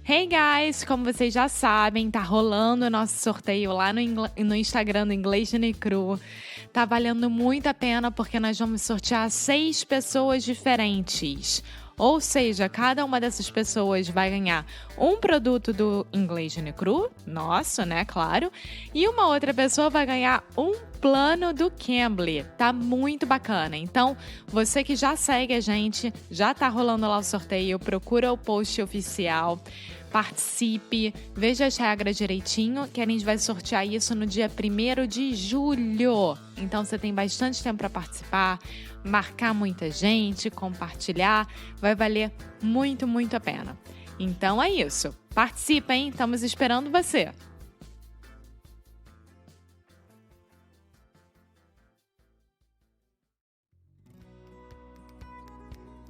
Hey guys, como vocês já sabem, tá rolando o nosso sorteio lá no Instagram do Inglês Cru. Tá valendo muito a pena porque nós vamos sortear 6 pessoas diferentes. Ou seja, cada uma dessas pessoas vai ganhar um produto do Inglês Cru, nosso, né, claro, e uma outra pessoa vai ganhar um plano do Cambly. Tá muito bacana. Então, você que já segue a gente, já tá rolando lá o sorteio, procura o post oficial, participe, veja as regras direitinho, que a gente vai sortear isso no dia 1º de julho. Então, você tem bastante tempo para participar, marcar muita gente, compartilhar, vai valer muito, muito a pena. Então é isso. Participa, hein? Estamos esperando você.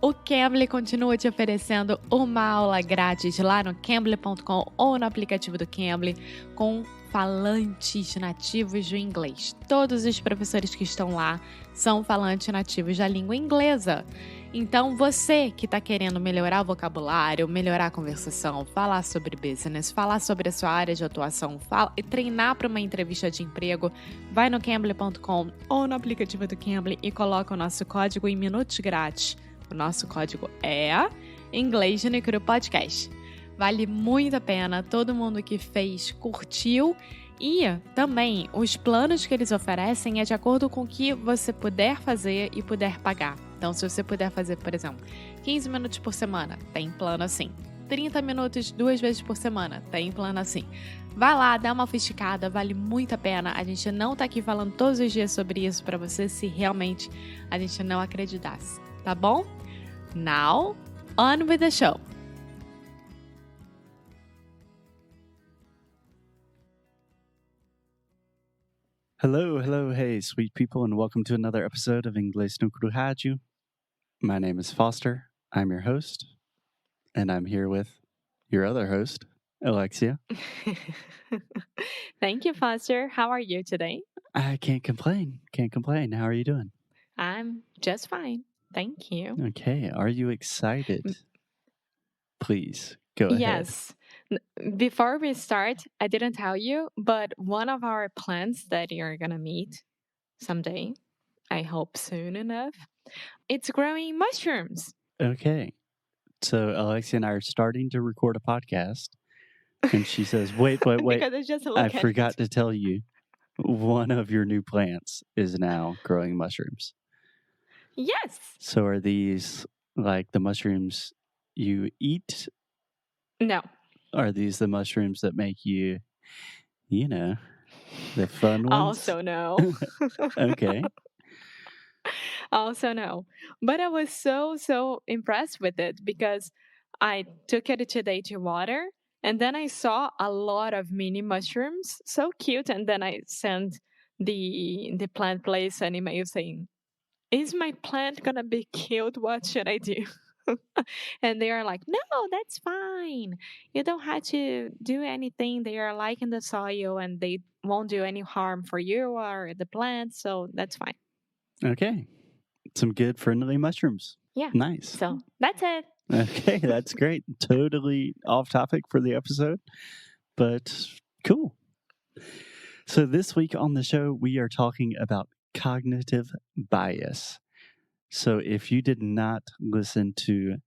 O Cambly continua te oferecendo uma aula grátis lá no cambly.com ou no aplicativo do Cambly com falantes nativos do inglês. Todos os professores que estão lá são falantes nativos da língua inglesa. Então, você que está querendo melhorar o vocabulário, melhorar a conversação, falar sobre business, falar sobre a sua área de atuação, treinar para uma entrevista de emprego, vai no cambly.com ou no aplicativo do Cambly e coloca o nosso código em minutos grátis. O nosso código é Inglês Cru Podcast. Vale muito a pena, todo mundo que fez curtiu e também os planos que eles oferecem é de acordo com o que você puder fazer e puder pagar. Então, se você puder fazer, por exemplo, 15 minutos por semana, tem plano assim. 30 minutos 2 vezes por semana, tem plano assim. Vai lá, dá uma fisticada, vale muito a pena. A gente não tá aqui falando todos os dias sobre isso para você se realmente a gente não acreditasse. Tá bom? Now, on with the show. Hello, hey, sweet people, and welcome to another episode of Inglês no Cru. My name is Foster. I'm your host, and I'm here with your other host, Alexia. Thank you, Foster. How are you today? I can't complain. How are you doing? I'm just fine. Thank you. Okay, are you excited? Please, go ahead. Yes. Before we start, I didn't tell you, but one of our plants that you're going to meet someday, I hope soon enough, it's growing mushrooms. Okay, so Alexia and I are starting to record a podcast, and she says, wait, Because I just look I at forgot it. to tell you, one of your new plants is now growing mushrooms. Yes. So are these like the mushrooms you eat? No. Are these the mushrooms that make you, the fun ones? Also no. Okay. Also no. But I was so impressed with it because I took it today to water and then I saw a lot of mini mushrooms. So cute. And then I sent the plant place an email saying, is my plant gonna be killed? What should I do? And they are like, no, that's fine. You don't have to do anything. They are like in the soil and they won't do any harm for you or the plant. So that's fine. Okay. Some good friendly mushrooms. Yeah. Nice. So that's it. Okay, that's great. Totally off topic for the episode, but cool. So this week on the show, we are talking about cognitive bias. So if you did not listen to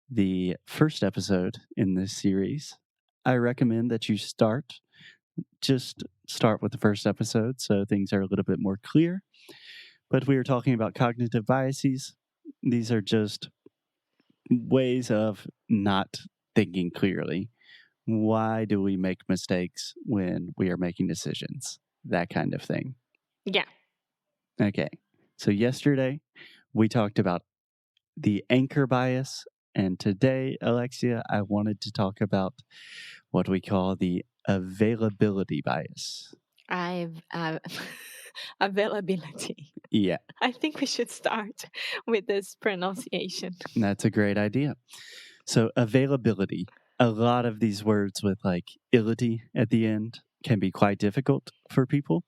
the first episode in this series, I recommend that you just start with the first episode so things are a little bit more clear. But we are talking about cognitive biases. These are just ways of not thinking clearly. Why do we make mistakes when we are making decisions? That kind of thing. Yeah. Okay. So yesterday we talked about the anchor bias. And today, Alexia, I wanted to talk about what we call the availability bias. Availability. Yeah. I think we should start with this pronunciation. That's a great idea. So availability, a lot of these words with like ility at the end can be quite difficult for people.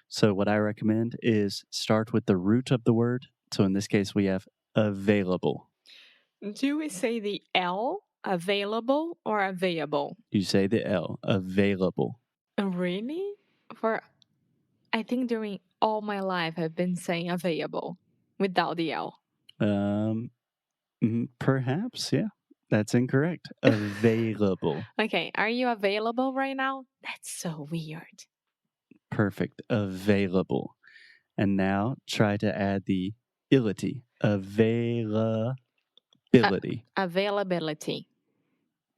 So what I recommend is start with the root of the word. So in this case, we have available. Do we say the L available or available? You say the L, available. Really? I think during all my life, I've been saying available without the L. Perhaps, yeah. That's incorrect. Available. Okay, are you available right now? That's so weird. Perfect. Available. And now try to add the ility. Availability. Availability.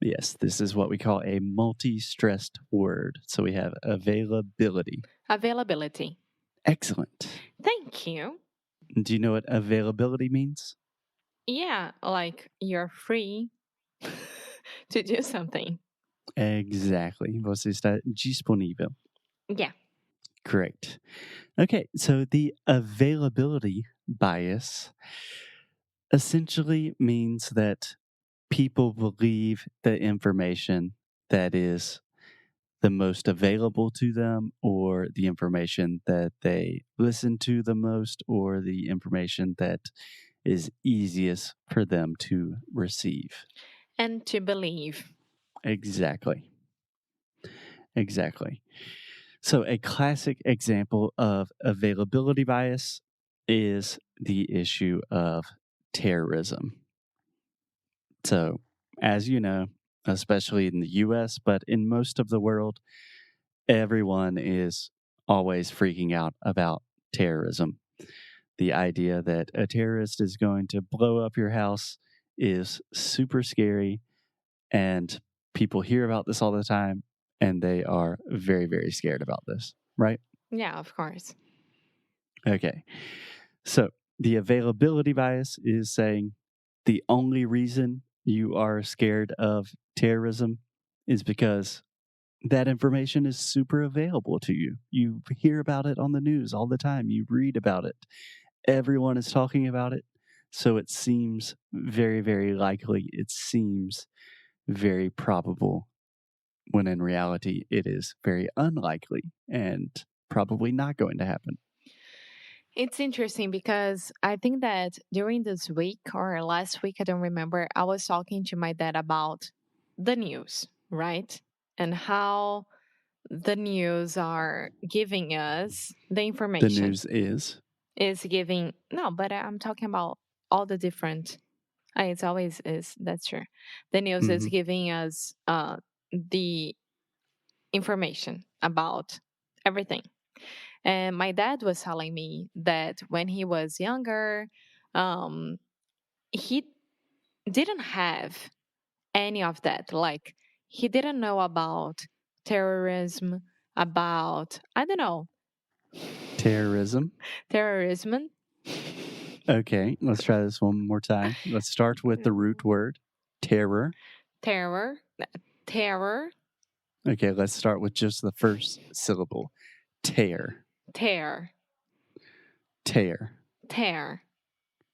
Yes, this is what we call a multi-stressed word. So we have availability. Availability. Excellent. Thank you. Do you know what availability means? Yeah, like you're free to do something. Exactly. Você está disponível. Yeah. Great. Okay, so the availability bias essentially means that people believe the information that is the most available to them, or the information that they listen to the most, or the information that is easiest for them to receive. And to believe. Exactly. So, a classic example of availability bias is the issue of terrorism. So, as you know, especially in the US, but in most of the world, everyone is always freaking out about terrorism. The idea that a terrorist is going to blow up your house is super scary, and people hear about this all the time, and they are very, very scared about this, right? Yeah, of course. Okay. So the availability bias is saying the only reason you are scared of terrorism is because that information is super available to you. You hear about it on the news all the time, you read about it. Everyone is talking about it. So it seems very, very likely. It seems very probable, when in reality, it is very unlikely and probably not going to happen. It's interesting because I think that during this week or last week, I don't remember, I was talking to my dad about the news, right? And how the news are giving us the information. The news is giving, no, but I'm talking about all the different, it's always is, that's true. The news is giving us the information about everything. And my dad was telling me that when he was younger, he didn't have any of that. Like, he didn't know about terrorism, about, I don't know, terrorism. Okay, let's try this one more time. Let's start with the root word, terror. Terror. Okay, let's start with just the first syllable. Tear.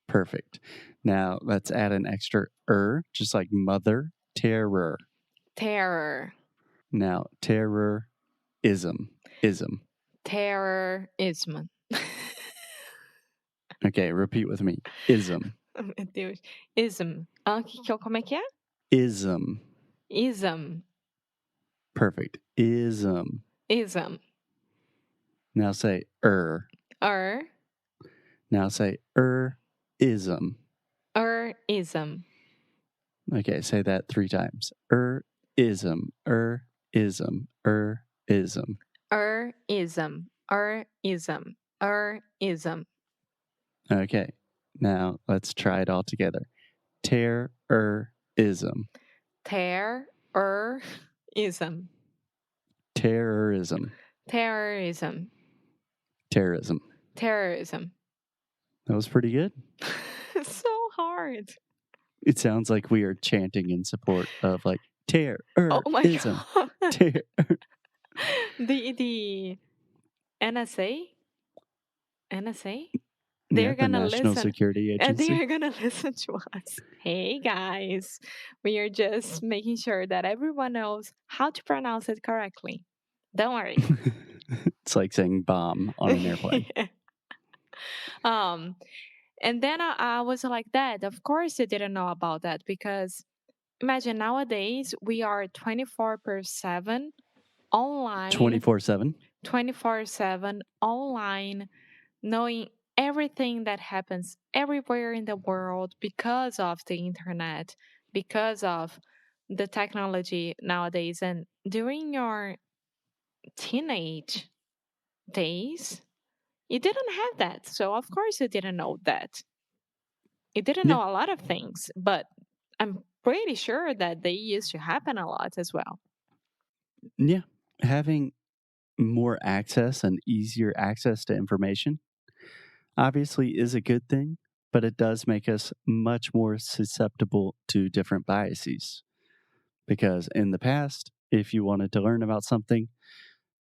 Perfect. Now let's add an extra just like mother. Terror. Now terrorism. Terrorism. Okay, repeat with me. Ism. Oh, meu Deus. Ism. Como é que é? Ism. Perfect. Ism. Now say Now say ism. Okay, say that 3 times. Ism. Ism. Ism. Okay, now let's try it all together. Terrorism. Terrorism. That was pretty good. So hard. It sounds like we are chanting in support of like terrorism. Oh my God. The NSA? They're the gonna National listen. Security Agency. And they're gonna listen to us. Hey guys, we are just making sure that everyone knows how to pronounce it correctly. Don't worry. It's like saying bomb on an airplane. And then I was like, Dad, of course you didn't know about that because Imagine nowadays we are 24/7 online, 24/7. 24/7 online, knowing everything that happens everywhere in the world because of the internet, because of the technology nowadays. And during your teenage days, you didn't have that. So, of course, you didn't know that. You didn't Yeah. know a lot of things, but I'm pretty sure that they used to happen a lot as well. Yeah. Having more access and easier access to information obviously is a good thing, but it does make us much more susceptible to different biases. Because in the past, if you wanted to learn about something,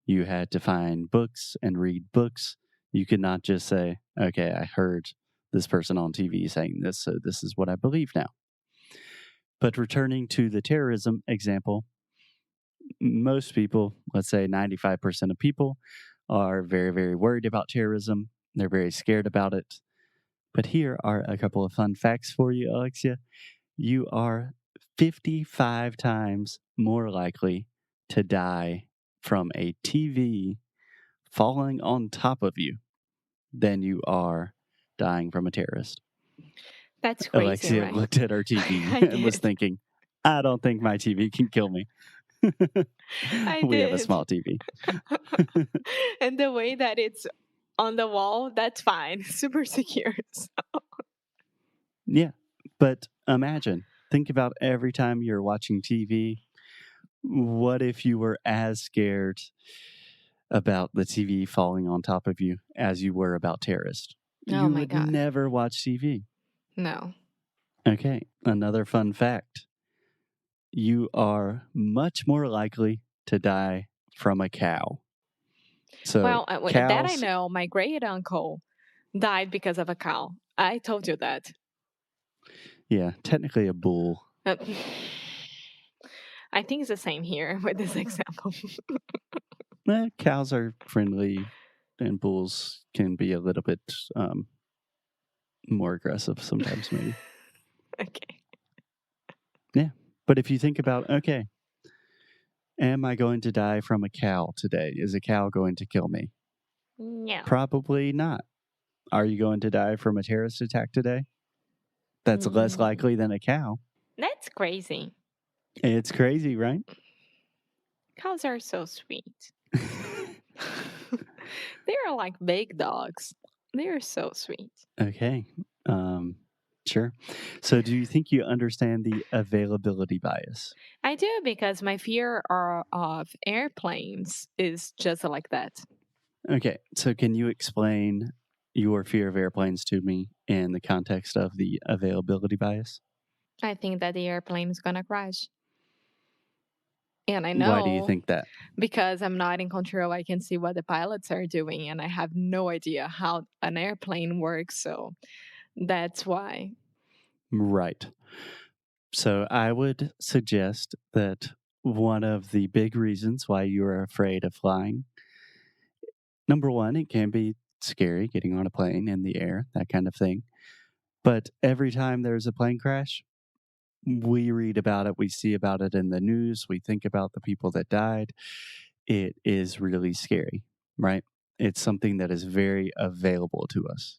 you had to find books and read books. You could not just say, okay, I heard this person on TV saying this, so this is what I believe now. But returning to the terrorism example, most people, let's say 95% of people, are very, very worried about terrorism. They're very scared about it. But here are a couple of fun facts for you, Alexia. You are 55 times more likely to die from a TV falling on top of you than you are dying from a terrorist. That's crazy, Alexia right? looked at her TV I and was did. thinking, I don't think my TV can kill me. I We have a did. small TV. And the way that it's on the wall, that's fine. Super secure. Yeah. But imagine, think about every time you're watching TV. What if you were as scared about the TV falling on top of you as you were about terrorists? Oh You my would God. never watch TV. No. Okay. Another fun fact, you are much more likely to die from a cow. So, Well, that I cows, know. My great uncle died because of a cow. I told you that. yeah, technically a bull. Uh, I think it's the same here with this example. Cows are friendly, and bulls can be a little bit more aggressive sometimes, maybe. Okay. Yeah. But if you think about, okay, am I going to die from a cow today? Is a cow going to kill me? No. Probably not. Are you going to die from a terrorist attack today? That's less Mm, likely than a cow. that's crazy. It's crazy, right? Cows are so sweet. They're like big dogs. They're so sweet. Okay. Um, sure. So, do you think you understand the availability bias? I do because my fear of airplanes is just like that. Okay. So, can you explain your fear of airplanes to me in the context of the availability bias? I think that the airplane is gonna crash. And I Why do you know think that? because I'm not in control, I can see what the pilots are doing, and I have no idea how an airplane works. So that's why. Right. So, I would suggest that one of the big reasons why you are afraid of flying, number one, it can be scary getting on a plane in the air, that kind of thing. But every time there's a plane crash, we read about it, we see about it in the news, we think about the people that died. It is really scary, right? It's something that is very available to us.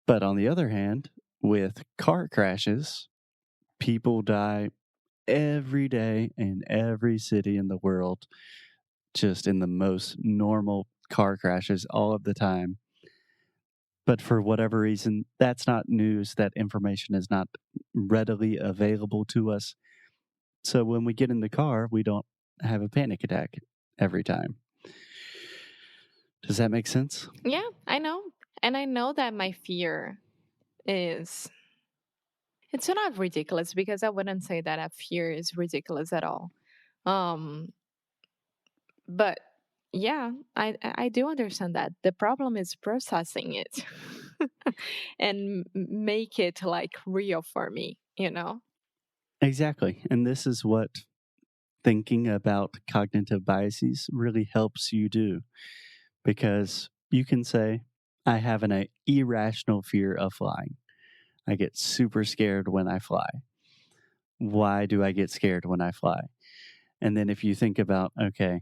But on the other hand, with car crashes, people die every day in every city in the world, just in the most normal car crashes all of the time. But for whatever reason, that's not news. That information is not readily available to us. So when we get in the car, we don't have a panic attack every time. Does that make sense? Yeah, I know. And I know that my fear is it's not ridiculous because I wouldn't say that a fear is ridiculous at all. Um but yeah, I do understand that. The problem is processing it and make it like real for me, you know? Exactly. And this is what thinking about cognitive biases really helps you do, because you can say, I have an irrational fear of flying. I get super scared when I fly. why do I get scared when I fly? And then if you think about, okay,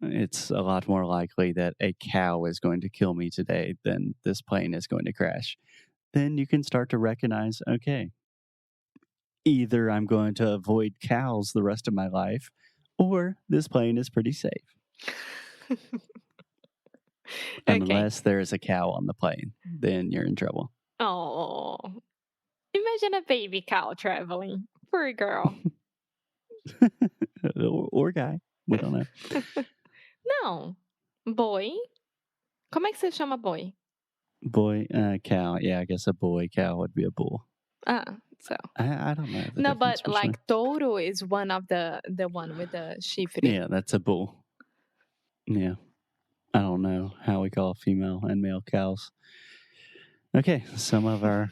it's a lot more likely that a cow is going to kill me today than this plane is going to crash. Then you can start to recognize, okay, either I'm going to avoid cows the rest of my life, or this plane is pretty safe. Okay. Unless there is a cow on the plane, then you're in trouble. Oh, imagine a baby cow traveling. Poor girl. Or guy. We don't know. Não. Boi. Como é que você chama boi? Boy, cow. Yeah, I guess a boy cow would be a bull. So. I don't know. No, but like touro is one of the one with the chifre. Yeah, that's a bull. Yeah. I don't know how we call female and male cows. Okay, some of our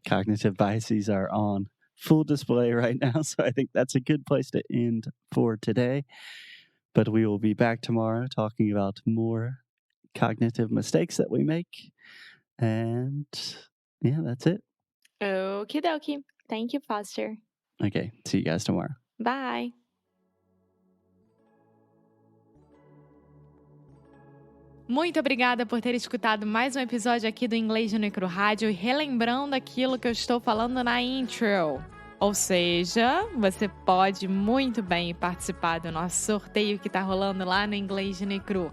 cognitive biases are on full display right now, so I think that's a good place to end for today. But we will be back tomorrow talking about more cognitive mistakes that we make. And yeah, that's it. Okie dokie. Thank you, Foster. Okay, see you guys tomorrow. Bye. Muito obrigada por ter escutado mais um episódio aqui do Inglês no Micro Rádio e relembrando aquilo que eu estou falando na intro. Ou seja, você pode muito bem participar do nosso sorteio que está rolando lá no Inglês no Cru.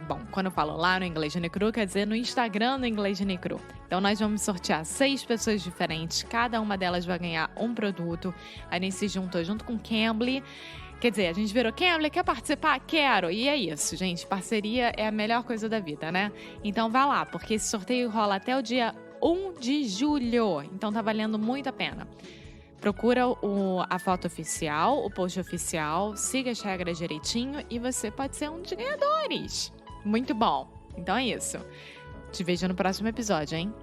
Bom, quando eu falo lá no Inglês no Cru, quer dizer no Instagram do Inglês no Cru. Então, nós vamos sortear 6 pessoas diferentes, cada uma delas vai ganhar um produto. A gente se juntou junto com o Cambly. Quer dizer, a gente virou, Cambly, quer participar? Quero! E é isso, gente. Parceria é a melhor coisa da vida, né? Então, vá lá, porque esse sorteio rola até o dia 1 de julho. Então, tá valendo muito a pena. Procura a foto oficial, o post oficial, siga as regras direitinho e você pode ser um dos ganhadores. Muito bom. Então é isso. Te vejo no próximo episódio, hein?